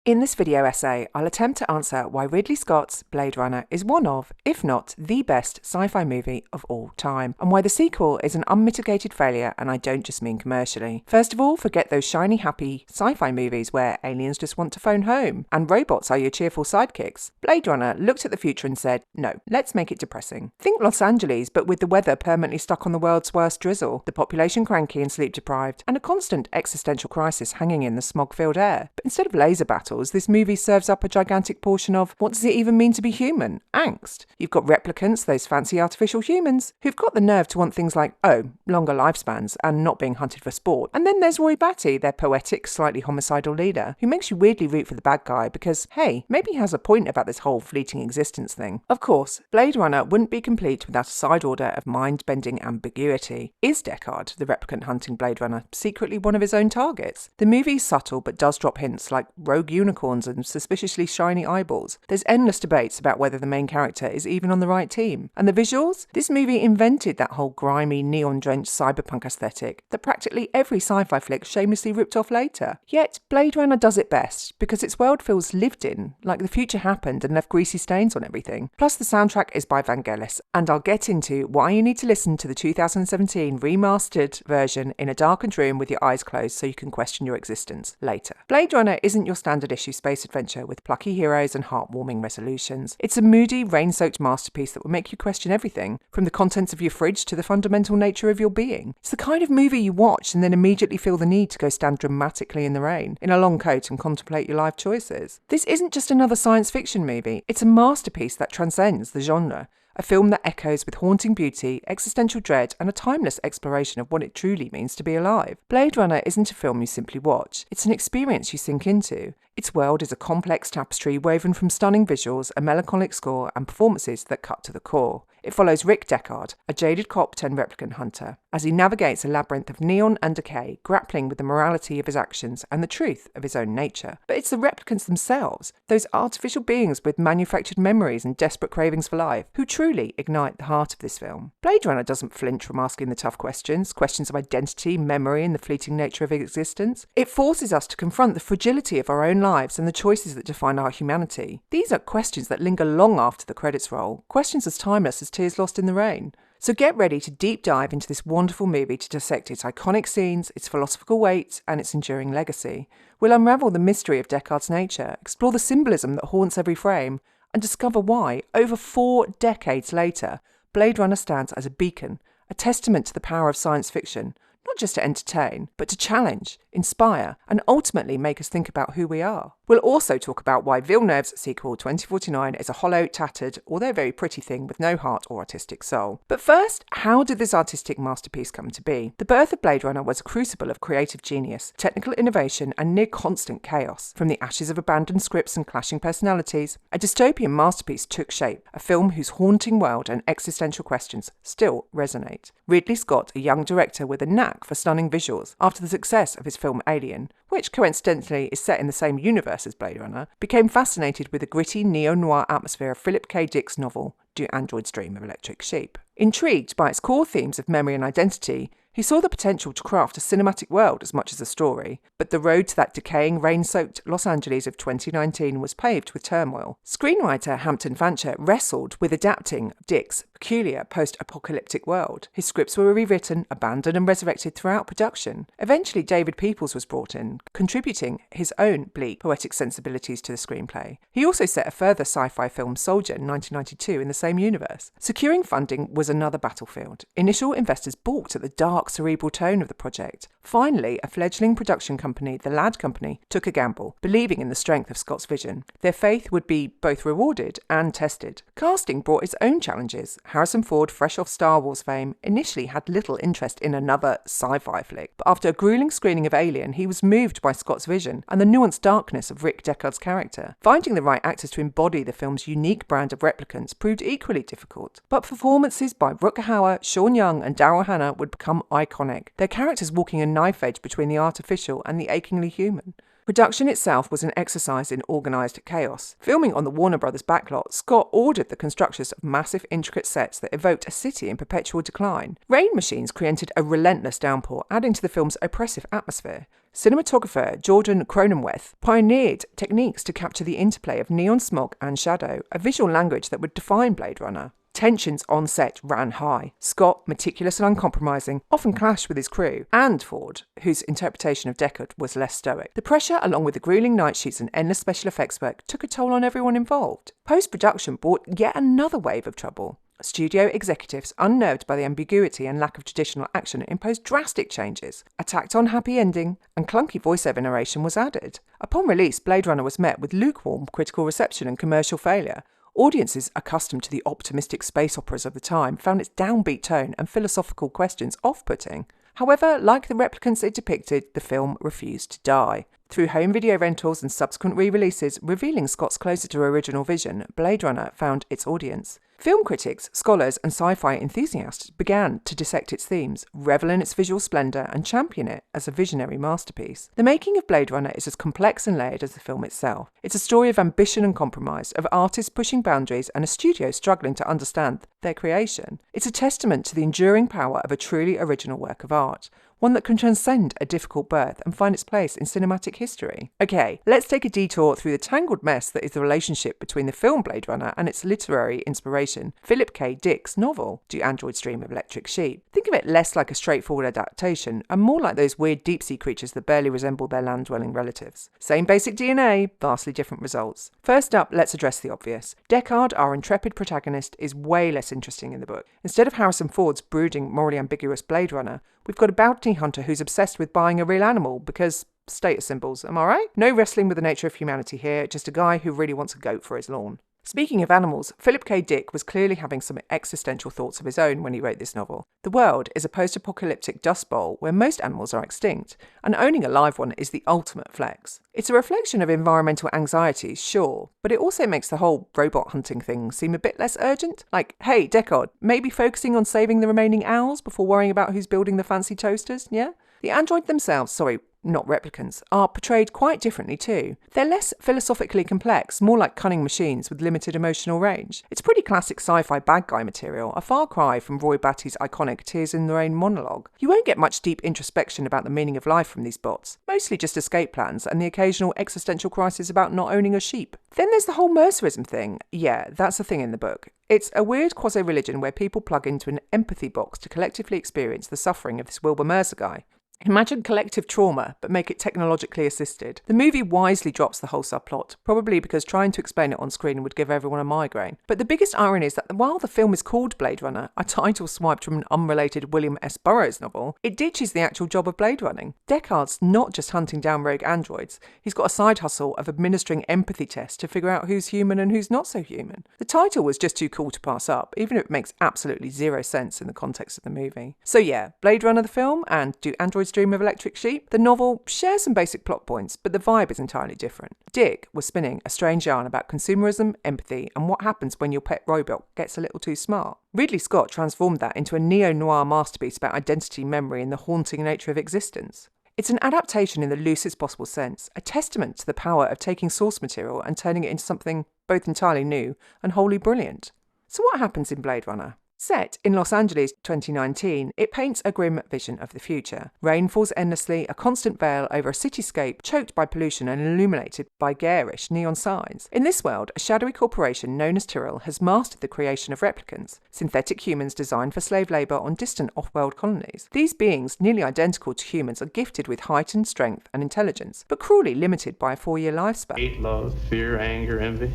In this video essay, I'll attempt to answer why Ridley Scott's Blade Runner is one of, if not the best sci-fi movie of all time, and why the sequel is an unmitigated failure, and I don't just mean commercially. First of all, forget those shiny, happy sci-fi movies where aliens just want to phone home, and robots are your cheerful sidekicks. Blade Runner looked at the future and said, no, let's make it depressing. Think Los Angeles, but with the weather permanently stuck on the world's worst drizzle, the population cranky and sleep-deprived, and a constant existential crisis hanging in the smog-filled air. But instead of laser battles, this movie serves up a gigantic portion of what does it even mean to be human? Angst. You've got replicants, those fancy artificial humans, who've got the nerve to want things like, longer lifespans and not being hunted for sport. And then there's Roy Batty, their poetic, slightly homicidal leader, who makes you weirdly root for the bad guy because, hey, maybe he has a point about this whole fleeting existence thing. Of course, Blade Runner wouldn't be complete without a side order of mind-bending ambiguity. Is Deckard, the replicant hunting Blade Runner, secretly one of his own targets? The movie's subtle but does drop hints like rogue unicorns and suspiciously shiny eyeballs. There's endless debates about whether the main character is even on the right team. And the visuals? This movie invented that whole grimy, neon-drenched cyberpunk aesthetic that practically every sci-fi flick shamelessly ripped off later. Yet, Blade Runner does it best, because its world feels lived in, like the future happened and left greasy stains on everything. Plus the soundtrack is by Vangelis, and I'll get into why you need to listen to the 2017 remastered version in a darkened room with your eyes closed so you can question your existence later. Blade Runner isn't your standard issue space adventure with plucky heroes and heartwarming resolutions. It's a moody, rain-soaked masterpiece that will make you question everything, from the contents of your fridge to the fundamental nature of your being. It's the kind of movie you watch and then immediately feel the need to go stand dramatically in the rain, in a long coat, and contemplate your life choices. This isn't just another science fiction movie, it's a masterpiece that transcends the genre. A film that echoes with haunting beauty, existential dread, and a timeless exploration of what it truly means to be alive. Blade Runner isn't a film you simply watch, it's an experience you sink into. Its world is a complex tapestry woven from stunning visuals, a melancholic score, and performances that cut to the core. It follows Rick Deckard, a jaded cop turned replicant hunter, as he navigates a labyrinth of neon and decay, grappling with the morality of his actions and the truth of his own nature. But it's the replicants themselves, those artificial beings with manufactured memories and desperate cravings for life, who truly ignite the heart of this film. Blade Runner doesn't flinch from asking the tough questions of identity, memory, and the fleeting nature of existence. It forces us to confront the fragility of our own lives and the choices that define our humanity. These are questions that linger long after the credits roll, questions as timeless as tears lost in the rain. So get ready to deep dive into this wonderful movie to dissect its iconic scenes, its philosophical weight, and its enduring legacy. We'll unravel the mystery of Deckard's nature, explore the symbolism that haunts every frame, and discover why, over 4 decades later, Blade Runner stands as a beacon, a testament to the power of science fiction, not just to entertain, but to challenge, inspire, and ultimately make us think about who we are. We'll also talk about why Villeneuve's sequel 2049 is a hollow, tattered, although very pretty thing with no heart or artistic soul. But first, how did this artistic masterpiece come to be? The birth of Blade Runner was a crucible of creative genius, technical innovation, and near constant chaos. From the ashes of abandoned scripts and clashing personalities, a dystopian masterpiece took shape, a film whose haunting world and existential questions still resonate. Ridley Scott, a young director with a knack for stunning visuals, after the success of his film Alien, which coincidentally is set in the same universe as Blade Runner, became fascinated with the gritty neo-noir atmosphere of Philip K. Dick's novel Do Androids Dream of Electric Sheep? Intrigued by its core themes of memory and identity, he saw the potential to craft a cinematic world as much as a story, but the road to that decaying, rain-soaked Los Angeles of 2019 was paved with turmoil. Screenwriter Hampton Fancher wrestled with adapting Dick's peculiar post-apocalyptic world. His scripts were rewritten, abandoned, and resurrected throughout production. Eventually, David Peoples was brought in, contributing his own bleak, poetic sensibilities to the screenplay. He also set a further sci-fi film, Soldier, in 1992 in the same universe. Securing funding was another battlefield. Initial investors balked at the dark, cerebral tone of the project. Finally, a fledgling production company, the Ladd Company, took a gamble, believing in the strength of Scott's vision. Their faith would be both rewarded and tested. Casting brought its own challenges. Harrison Ford, fresh off Star Wars fame, initially had little interest in another sci-fi flick, but after a grueling screening of Alien, he was moved by Scott's vision and the nuanced darkness of Rick Deckard's character. Finding the right actors to embody the film's unique brand of replicants proved equally difficult, but performances by Rutger Hauer, Sean Young, and Daryl Hannah would become iconic, their characters walking a knife edge between the artificial and the achingly human. Production itself was an exercise in organised chaos. Filming on the Warner Brothers backlot, Scott ordered the construction of massive, intricate sets that evoked a city in perpetual decline. Rain machines created a relentless downpour, adding to the film's oppressive atmosphere. Cinematographer Jordan Cronenweth pioneered techniques to capture the interplay of neon smog and shadow, a visual language that would define Blade Runner. Tensions on set ran high. Scott, meticulous and uncompromising, often clashed with his crew, and Ford, whose interpretation of Deckard was less stoic. The pressure, along with the grueling night shoots and endless special effects work, took a toll on everyone involved. Post-production brought yet another wave of trouble. Studio executives, unnerved by the ambiguity and lack of traditional action, imposed drastic changes. A tacked-on happy ending and clunky voiceover narration was added. Upon release, Blade Runner was met with lukewarm critical reception and commercial failure. Audiences accustomed to the optimistic space operas of the time found its downbeat tone and philosophical questions off-putting. However, like the replicants it depicted, the film refused to die. Through home video rentals and subsequent re-releases, revealing Scott's closer to original vision, Blade Runner found its audience. Film critics, scholars and sci-fi enthusiasts began to dissect its themes, revel in its visual splendour and champion it as a visionary masterpiece. The making of Blade Runner is as complex and layered as the film itself. It's a story of ambition and compromise, of artists pushing boundaries and a studio struggling to understand their creation. It's a testament to the enduring power of a truly original work of art, one that can transcend a difficult birth and find its place in cinematic history. Okay, let's take a detour through the tangled mess that is the relationship between the film Blade Runner and its literary inspiration, Philip K. Dick's novel, Do Androids Dream of Electric Sheep? Think of it less like a straightforward adaptation and more like those weird deep-sea creatures that barely resemble their land-dwelling relatives. Same basic DNA, vastly different results. First up, let's address the obvious. Deckard, our intrepid protagonist, is way less interesting in the book. Instead of Harrison Ford's brooding, morally ambiguous Blade Runner, we've got a bounty hunter who's obsessed with buying a real animal because status symbols, am I right? No wrestling with the nature of humanity here, just a guy who really wants a goat for his lawn. Speaking of animals, Philip K. Dick was clearly having some existential thoughts of his own when he wrote this novel. The world is a post-apocalyptic dust bowl where most animals are extinct, and owning a live one is the ultimate flex. It's a reflection of environmental anxieties, sure, but it also makes the whole robot hunting thing seem a bit less urgent. Like, hey, Deckard, maybe focusing on saving the remaining owls before worrying about who's building the fancy toasters, yeah? The android themselves, not replicants, are portrayed quite differently too. They're less philosophically complex, more like cunning machines with limited emotional range. It's pretty classic sci-fi bad guy material, a far cry from Roy Batty's iconic Tears in the Rain monologue. You won't get much deep introspection about the meaning of life from these bots, mostly just escape plans and the occasional existential crisis about not owning a sheep. Then there's the whole mercerism thing. Yeah, that's a thing in the book. It's a weird quasi-religion where people plug into an empathy box to collectively experience the suffering of this Wilbur Mercer guy. Imagine collective trauma, but make it technologically assisted. The movie wisely drops the whole subplot, probably because trying to explain it on screen would give everyone a migraine. But the biggest irony is that while the film is called Blade Runner, a title swiped from an unrelated William S. Burroughs novel, it ditches the actual job of blade running. Deckard's not just hunting down rogue androids, he's got a side hustle of administering empathy tests to figure out who's human and who's not so human. The title was just too cool to pass up, even if it makes absolutely zero sense in the context of the movie. So yeah, Blade Runner the film and Do Androids Dream of Electric Sheep, the novel, shares some basic plot points, but the vibe is entirely different. Dick was spinning a strange yarn about consumerism, empathy, and what happens when your pet robot gets a little too smart. Ridley Scott transformed that into a neo-noir masterpiece about identity, memory, and the haunting nature of existence. It's an adaptation in the loosest possible sense, a testament to the power of taking source material and turning it into something both entirely new and wholly brilliant. So what happens in Blade Runner? Set in Los Angeles 2019, it paints a grim vision of the future. Rain falls endlessly, a constant veil over a cityscape choked by pollution and illuminated by garish neon signs. In this world, a shadowy corporation known as Tyrell has mastered the creation of replicants, synthetic humans designed for slave labour on distant off-world colonies. These beings, nearly identical to humans, are gifted with heightened strength and intelligence, but cruelly limited by a 4-year lifespan. Hate, love, fear, anger, envy.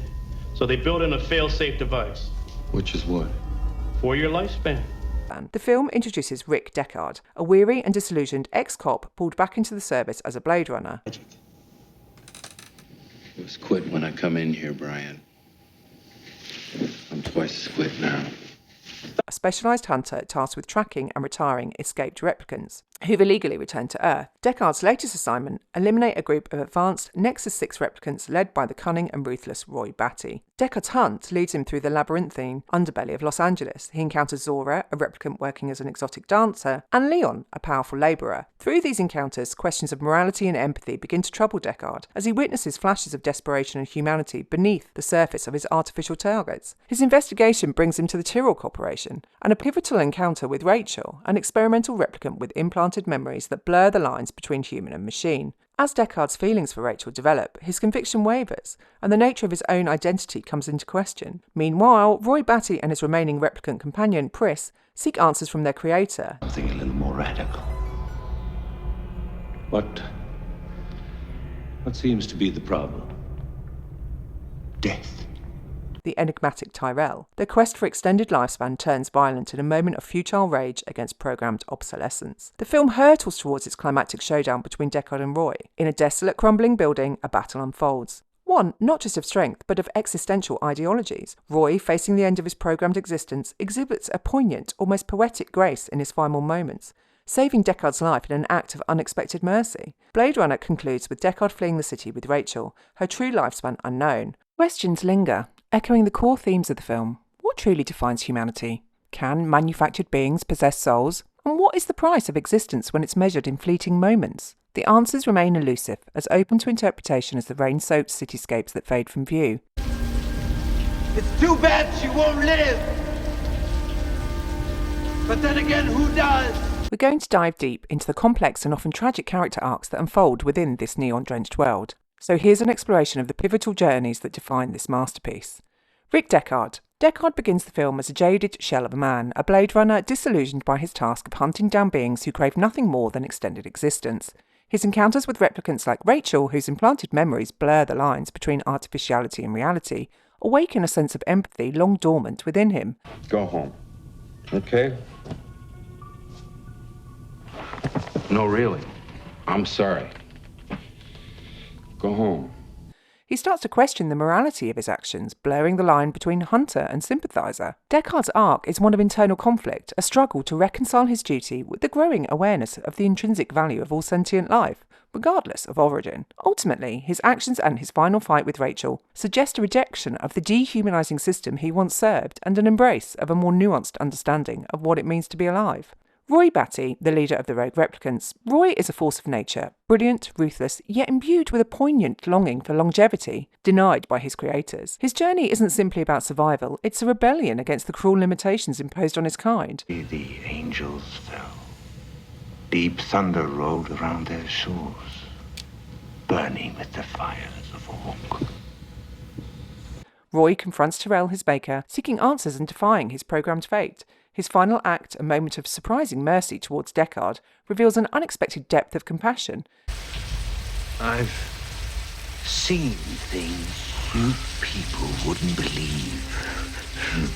So they built in a fail-safe device. Which is what? 4-year lifespan. The film introduces Rick Deckard, a weary and disillusioned ex-cop pulled back into the service as a Blade Runner. It was quit when I come in here, Brian. I'm twice as quit now. A specialised hunter tasked with tracking and retiring escaped replicants. who've illegally returned to Earth. Deckard's latest assignment: eliminate a group of advanced Nexus 6 replicants led by the cunning and ruthless Roy Batty. Deckard's hunt leads him through the labyrinthine underbelly of Los Angeles. He encounters Zora, a replicant working as an exotic dancer, and Leon, a powerful labourer. Through these encounters, questions of morality and empathy begin to trouble Deckard as he witnesses flashes of desperation and humanity beneath the surface of his artificial targets. His investigation brings him to the Tyrrell Corporation, and a pivotal encounter with Rachel, an experimental replicant with implanted memories that blur the lines between human and machine. As Deckard's feelings for Rachel develop, his conviction wavers, and the nature of his own identity comes into question. Meanwhile, Roy Batty and his remaining replicant companion, Pris, seek answers from their creator. Something a little more radical. What seems to be the problem? Death. The enigmatic Tyrell. Their quest for extended lifespan turns violent in a moment of futile rage against programmed obsolescence. The film hurtles towards its climactic showdown between Deckard and Roy. In a desolate, crumbling building, a battle unfolds. One not just of strength, but of existential ideologies. Roy, facing the end of his programmed existence, exhibits a poignant, almost poetic grace in his final moments, saving Deckard's life in an act of unexpected mercy. Blade Runner concludes with Deckard fleeing the city with Rachel, her true lifespan unknown. Questions linger, echoing the core themes of the film. What truly defines humanity? Can manufactured beings possess souls? And what is the price of existence when it's measured in fleeting moments? The answers remain elusive, as open to interpretation as the rain-soaked cityscapes that fade from view. It's too bad she won't live. But then again, who does? We're going to dive deep into the complex and often tragic character arcs that unfold within this neon-drenched world. So here's an exploration of the pivotal journeys that define this masterpiece. Rick Deckard. Deckard begins the film as a jaded shell of a man, a Blade Runner disillusioned by his task of hunting down beings who crave nothing more than extended existence. His encounters with replicants like Rachel, whose implanted memories blur the lines between artificiality and reality, awaken a sense of empathy long dormant within him. Go home. Okay? No, really. I'm sorry. Go home. He starts to question the morality of his actions, blurring the line between hunter and sympathiser. Deckard's arc is one of internal conflict, a struggle to reconcile his duty with the growing awareness of the intrinsic value of all sentient life, regardless of origin. Ultimately, his actions and his final fight with Rachel suggest a rejection of the dehumanising system he once served and an embrace of a more nuanced understanding of what it means to be alive. Roy Batty, the leader of the rogue replicants. Roy is a force of nature, brilliant, ruthless, yet imbued with a poignant longing for longevity, denied by his creators. His journey isn't simply about survival, it's a rebellion against the cruel limitations imposed on his kind. The angels fell. Deep thunder rolled around their shores, burning with the fires of Orc. Roy confronts Tyrrell, his maker, seeking answers and defying his programmed fate. His final act, a moment of surprising mercy towards Deckard, reveals an unexpected depth of compassion. I've seen things you people wouldn't believe.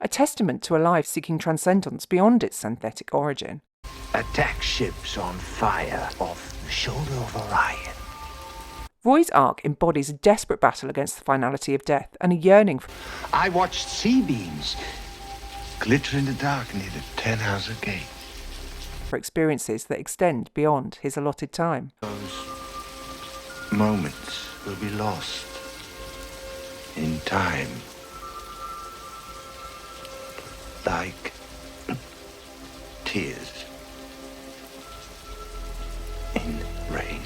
A testament to a life seeking transcendence beyond its synthetic origin. Attack ships on fire off the shoulder of Orion. Roy's arc embodies a desperate battle against the finality of death and a yearning for... I watched sea beams glitter in the dark near the 10-house gate. for experiences that extend beyond his allotted time. Those moments will be lost in time, like tears in rain.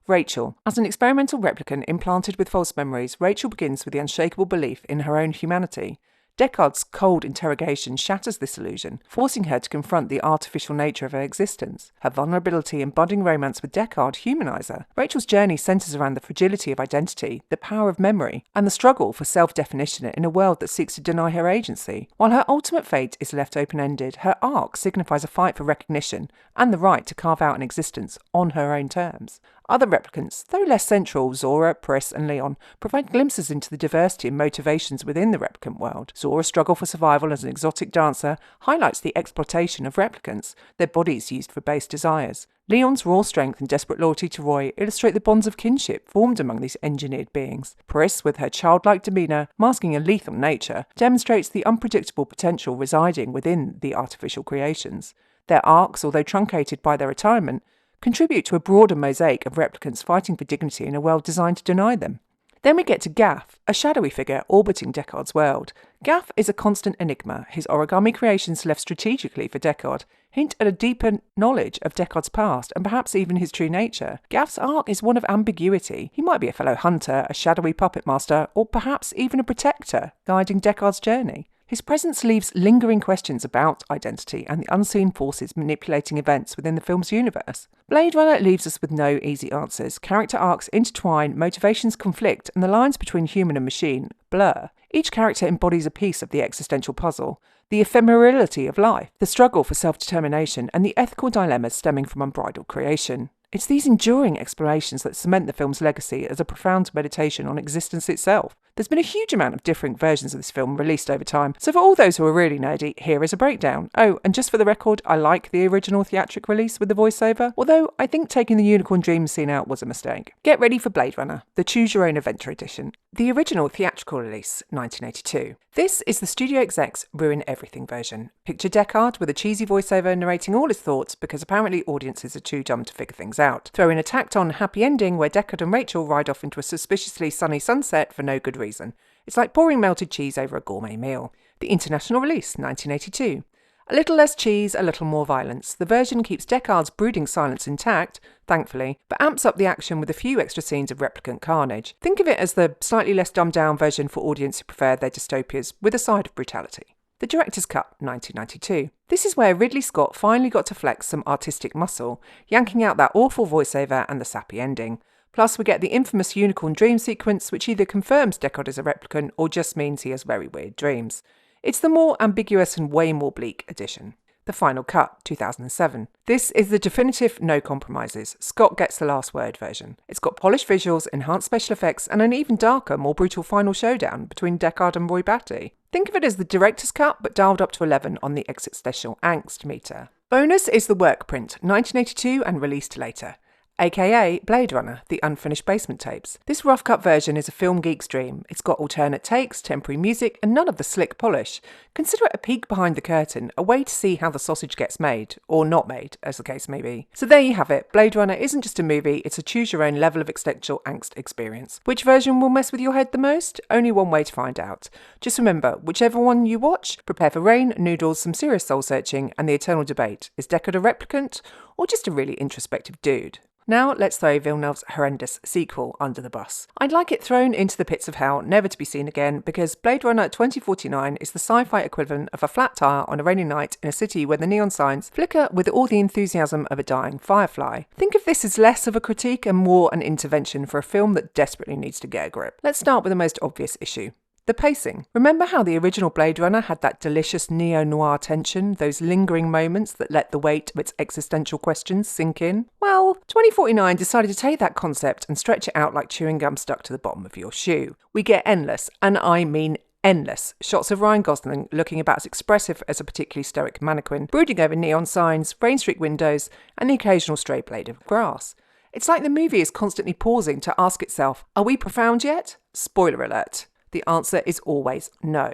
Rachel. As an experimental replicant implanted with false memories, Rachel begins with the unshakable belief in her own humanity. Deckard's cold interrogation shatters this illusion, forcing her to confront the artificial nature of her existence. Her vulnerability and budding romance with Deckard humanise her. Rachel's journey centres around the fragility of identity, the power of memory, and the struggle for self-definition in a world that seeks to deny her agency. While her ultimate fate is left open-ended, her arc signifies a fight for recognition and the right to carve out an existence on her own terms. Other replicants, though less central, Zora, Pris and Leon, provide glimpses into the diversity and motivations within the replicant world. Zora's struggle for survival as an exotic dancer highlights the exploitation of replicants, their bodies used for base desires. Leon's raw strength and desperate loyalty to Roy illustrate the bonds of kinship formed among these engineered beings. Pris, with her childlike demeanour, masking a lethal nature, demonstrates the unpredictable potential residing within the artificial creations. Their arcs, although truncated by their retirement, contribute to a broader mosaic of replicants fighting for dignity in a world designed to deny them. Then we get to Gaff, a shadowy figure orbiting Deckard's world. Gaff is a constant enigma. His origami creations left strategically for Deckard hint at a deeper knowledge of Deckard's past and perhaps even his true nature. Gaff's arc is one of ambiguity. He might be a fellow hunter, a shadowy puppet master, or perhaps even a protector guiding Deckard's journey. His presence leaves lingering questions about identity and the unseen forces manipulating events within the film's universe. Blade Runner leaves us with no easy answers. Character arcs intertwine, motivations conflict, and the lines between human and machine blur. Each character embodies a piece of the existential puzzle, the ephemerality of life, the struggle for self-determination, and the ethical dilemmas stemming from unbridled creation. It's these enduring explorations that cement the film's legacy as a profound meditation on existence itself. There's been a huge amount of different versions of this film released over time, so for all those who are really nerdy, here is a breakdown. Oh, and just for the record, I like the original theatric release with the voiceover, although I think taking the Unicorn Dreams scene out was a mistake. Get ready for Blade Runner, the Choose Your Own Adventure edition. The original theatrical release, 1982. This is the studio exec's Ruin Everything version. Picture Deckard with a cheesy voiceover narrating all his thoughts because apparently audiences are too dumb to figure things out. Throw in a tacked-on happy ending where Deckard and Rachel ride off into a suspiciously sunny sunset for no good reason. It's like pouring melted cheese over a gourmet meal. The international release, 1982. A little less cheese, a little more violence. The version keeps Deckard's brooding silence intact, thankfully, but amps up the action with a few extra scenes of replicant carnage. Think of it as the slightly less dumbed-down version for audience who prefer their dystopias, with a side of brutality. The Director's Cut, 1992. This is where Ridley Scott finally got to flex some artistic muscle, yanking out that awful voiceover and the sappy ending. Plus, we get the infamous Unicorn Dream sequence, which either confirms Deckard is a replicant or just means he has very weird dreams. It's the more ambiguous and way more bleak edition. The Final Cut, 2007. This is the definitive no compromises. Scott gets the last word version. It's got polished visuals, enhanced special effects, and an even darker, more brutal final showdown between Deckard and Roy Batty. Think of it as the director's cut, but dialed up to 11 on the existential angst meter. Bonus is the work print, 1982 and released later. aka Blade Runner, the unfinished basement tapes. This rough cut version is a film geek's dream. It's got alternate takes, temporary music, and none of the slick polish. Consider it a peek behind the curtain, a way to see how the sausage gets made, or not made, as the case may be. So there you have it. Blade Runner isn't just a movie, it's a choose-your-own level of existential angst experience. Which version will mess with your head the most? Only one way to find out. Just remember, whichever one you watch, prepare for rain, noodles, some serious soul-searching, and the eternal debate. Is Deckard a replicant, or just a really introspective dude? Now let's throw Villeneuve's horrendous sequel under the bus. I'd like it thrown into the pits of hell, never to be seen again, because Blade Runner 2049 is the sci-fi equivalent of a flat tire on a rainy night in a city where the neon signs flicker with all the enthusiasm of a dying firefly. Think of this as less of a critique and more an intervention for a film that desperately needs to get a grip. Let's start with the most obvious issue. The pacing. Remember how the original Blade Runner had that delicious neo-noir tension, those lingering moments that let the weight of its existential questions sink in? Well, 2049 decided to take that concept and stretch it out like chewing gum stuck to the bottom of your shoe. We get endless, and I mean endless, shots of Ryan Gosling looking about as expressive as a particularly stoic mannequin, brooding over neon signs, rain-streaked windows, and the occasional stray blade of grass. It's like the movie is constantly pausing to ask itself, are we profound yet? Spoiler alert. The answer is always no.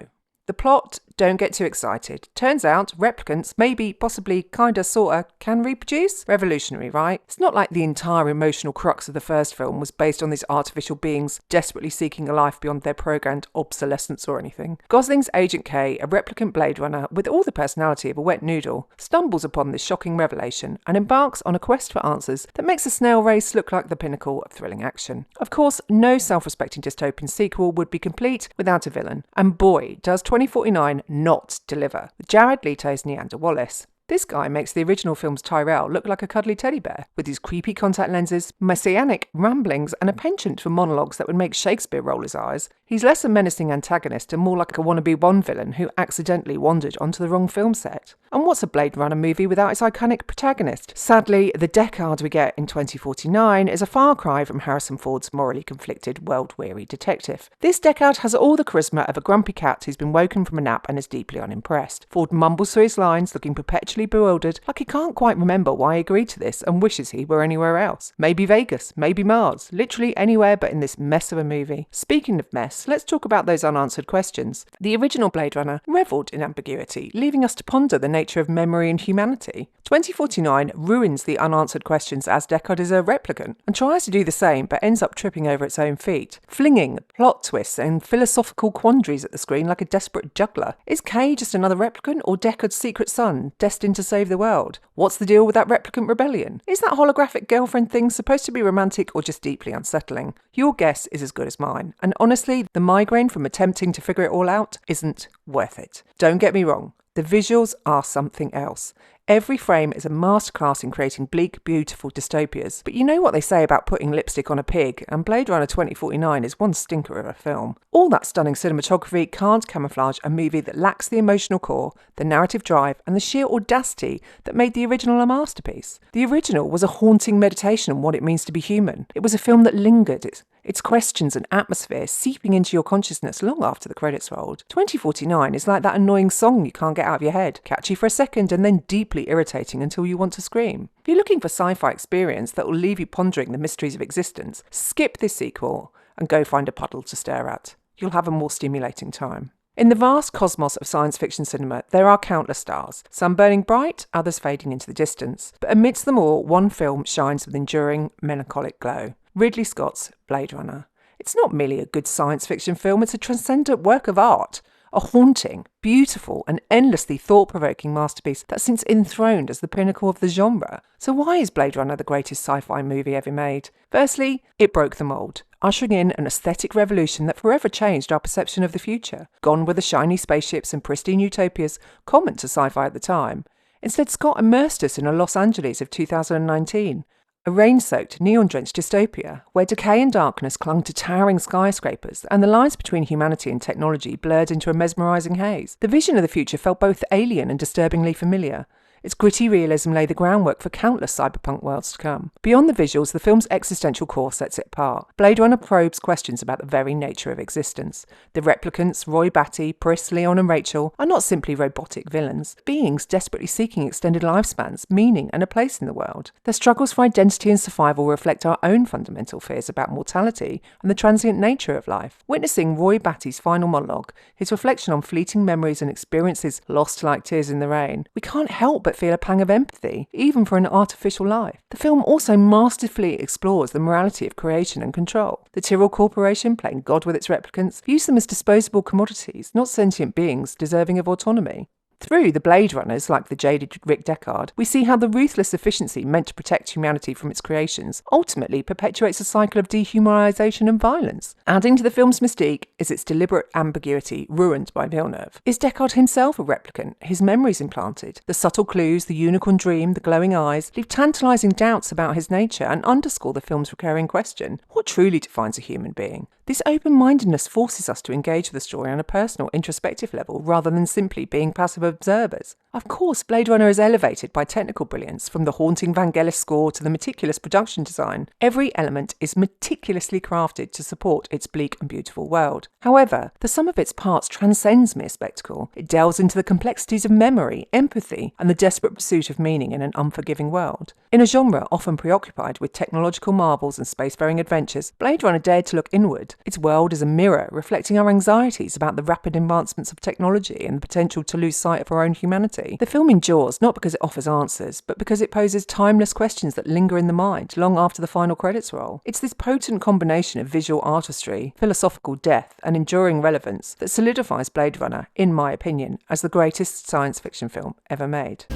The plot, don't get too excited. Turns out replicants, maybe, possibly, kinda, sorta, can reproduce? Revolutionary, right? It's not like the entire emotional crux of the first film was based on these artificial beings desperately seeking a life beyond their programmed obsolescence or anything. Gosling's Agent K, a replicant Blade Runner with all the personality of a wet noodle, stumbles upon this shocking revelation and embarks on a quest for answers that makes a snail race look like the pinnacle of thrilling action. Of course, no self-respecting dystopian sequel would be complete without a villain, and boy, does 2049 not deliver, with Jared Leto's Neander Wallace. This guy makes the original film's Tyrell look like a cuddly teddy bear, with his creepy contact lenses, messianic ramblings, and a penchant for monologues that would make Shakespeare roll his eyes. He's less a menacing antagonist and more like a wannabe Bond villain who accidentally wandered onto the wrong film set. And what's a Blade Runner movie without its iconic protagonist? Sadly, the Deckard we get in 2049 is a far cry from Harrison Ford's morally conflicted, world-weary detective. This Deckard has all the charisma of a grumpy cat who's been woken from a nap and is deeply unimpressed. Ford mumbles through his lines, looking perpetually perpetually bewildered, like he can't quite remember why he agreed to this and wishes he were anywhere else. Maybe Vegas, maybe Mars, literally anywhere but in this mess of a movie. Speaking of mess, let's talk about those unanswered questions. The original Blade Runner revelled in ambiguity, leaving us to ponder the nature of memory and humanity. 2049 ruins the unanswered questions as Deckard is a replicant, and tries to do the same but ends up tripping over its own feet, flinging plot twists and philosophical quandaries at the screen like a desperate juggler. Is Kay just another replicant, or Deckard's secret son, destined to save the world? What's the deal with that replicant rebellion? Is that holographic girlfriend thing supposed to be romantic or just deeply unsettling? Your guess is as good as mine, and honestly, the migraine from attempting to figure it all out isn't worth it. Don't get me wrong, the visuals are something else. Every frame is a masterclass in creating bleak, beautiful dystopias. But you know what they say about putting lipstick on a pig, and Blade Runner 2049 is one stinker of a film. All that stunning cinematography can't camouflage a movie that lacks the emotional core, the narrative drive, and the sheer audacity that made the original a masterpiece. The original was a haunting meditation on what it means to be human. It was a film that lingered, its questions and atmosphere seeping into your consciousness long after the credits rolled. 2049 is like that annoying song you can't get out of your head, catchy for a second and then deeply irritating until you want to scream. If you're looking for sci-fi experience that will leave you pondering the mysteries of existence, skip this sequel and go find a puddle to stare at. You'll have a more stimulating time. In the vast cosmos of science fiction cinema, there are countless stars, some burning bright, others fading into the distance. But amidst them all, one film shines with enduring, melancholic glow. Ridley Scott's Blade Runner. It's not merely a good science fiction film, it's a transcendent work of art. A haunting, beautiful, and endlessly thought-provoking masterpiece that since enthroned as the pinnacle of the genre. So why is Blade Runner the greatest sci-fi movie ever made? Firstly, it broke the mould, ushering in an aesthetic revolution that forever changed our perception of the future. Gone were the shiny spaceships and pristine utopias common to sci-fi at the time. Instead, Scott immersed us in a Los Angeles of 2019. A rain-soaked, neon-drenched dystopia, where decay and darkness clung to towering skyscrapers, and the lines between humanity and technology blurred into a mesmerising haze. The vision of the future felt both alien and disturbingly familiar. Its gritty realism laid the groundwork for countless cyberpunk worlds to come. Beyond the visuals, the film's existential core sets it apart. Blade Runner probes questions about the very nature of existence. The replicants, Roy Batty, Pris, Leon and Rachel, are not simply robotic villains, beings desperately seeking extended lifespans, meaning and a place in the world. Their struggles for identity and survival reflect our own fundamental fears about mortality and the transient nature of life. Witnessing Roy Batty's final monologue, his reflection on fleeting memories and experiences lost like tears in the rain, we can't help but feel a pang of empathy, even for an artificial life. The film also masterfully explores the morality of creation and control. The Tyrrell Corporation, playing God with its replicants, views them as disposable commodities, not sentient beings deserving of autonomy. Through the Blade Runners, like the jaded Rick Deckard, we see how the ruthless efficiency meant to protect humanity from its creations ultimately perpetuates a cycle of dehumanization and violence. Adding to the film's mystique is its deliberate ambiguity, ruined by Villeneuve. Is Deckard himself a replicant, his memories implanted? The subtle clues, the unicorn dream, the glowing eyes, leave tantalizing doubts about his nature and underscore the film's recurring question: what truly defines a human being? This open-mindedness forces us to engage with the story on a personal, introspective level rather than simply being passive observers. Of course, Blade Runner is elevated by technical brilliance, from the haunting Vangelis score to the meticulous production design. Every element is meticulously crafted to support its bleak and beautiful world. However, the sum of its parts transcends mere spectacle. It delves into the complexities of memory, empathy, and the desperate pursuit of meaning in an unforgiving world. In a genre often preoccupied with technological marvels and spacefaring adventures, Blade Runner dared to look inward. Its world is a mirror reflecting our anxieties about the rapid advancements of technology and the potential to lose sight of our own humanity. The film endures not because it offers answers, but because it poses timeless questions that linger in the mind long after the final credits roll. It's this potent combination of visual artistry, philosophical depth, and enduring relevance that solidifies Blade Runner, in my opinion, as the greatest science fiction film ever made.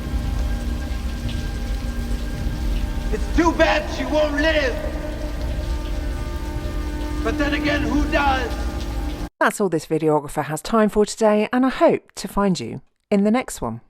It's too bad she won't live. But then again, who does? That's all this videographer has time for today, and I hope to find you in the next one.